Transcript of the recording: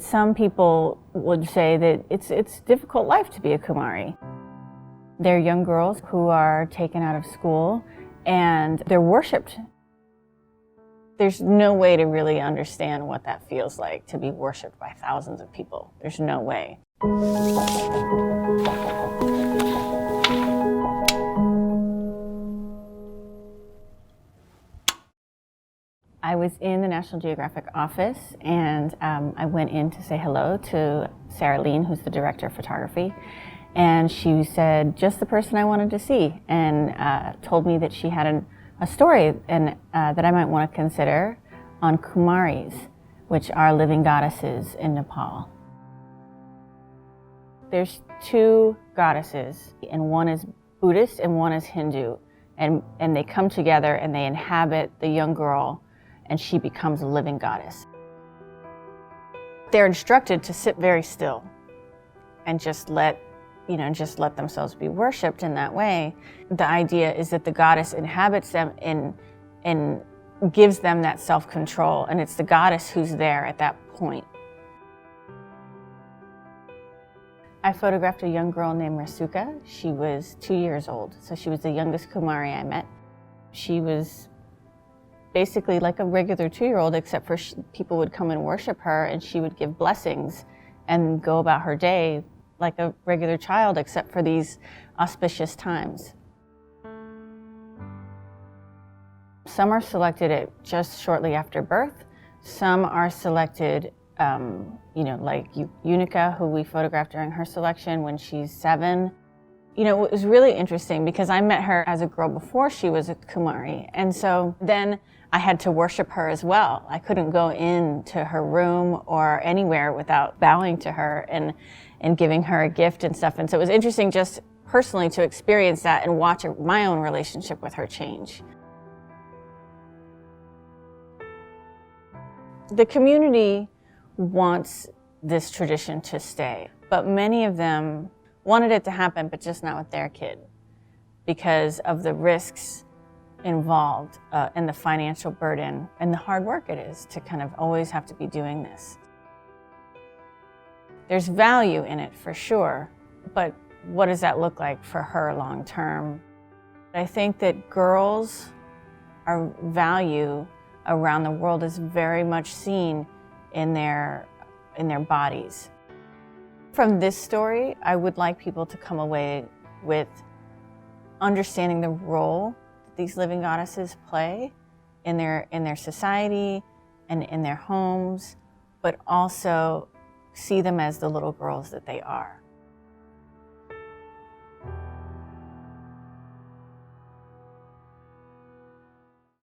Some people would say that it's a difficult life to be a Kumari. They're young girls who are taken out of school and they're worshipped. There's no way to really understand what that feels like to be worshipped by thousands of people. There's no way. I was in the National Geographic office and I went in to say hello to Sarah Lean, who's the director of photography. And she said, just the person I wanted to see, and told me that she had a story and that I might want to consider on Kumaris, which are living goddesses in Nepal. There's two goddesses, and one is Buddhist and one is Hindu. And they come together and they inhabit the young girl, and she becomes a living goddess. They're instructed to sit very still and just let themselves be worshipped in that way. The idea is that the goddess inhabits them and gives them that self-control, and it's the goddess who's there at that point. I photographed a young girl named Rasuka. She was 2 years old, so she was the youngest Kumari I met. She was basically like a regular 2-year-old, except for people would come and worship her and she would give blessings and go about her day like a regular child, except for these auspicious times. Some are selected at just shortly after birth. Some are selected, like Unica, who we photographed during her selection when she's 7. It was really interesting because I met her as a girl before she was a Kumari. And so then I had to worship her as well. I couldn't go into her room or anywhere without bowing to her and giving her a gift and stuff. And so it was interesting just personally to experience that and watch my own relationship with her change. The community wants this tradition to stay, but many of them wanted it to happen, but just not with their kid because of the risks involved and the financial burden and the hard work it is to kind of always have to be doing this. There's value in it for sure, but what does that look like for her long term? I think that girls' value around the world is very much seen in their bodies. From this story, I would like people to come away with understanding the role that these living goddesses play in their society and in their homes, but also see them as the little girls that they are.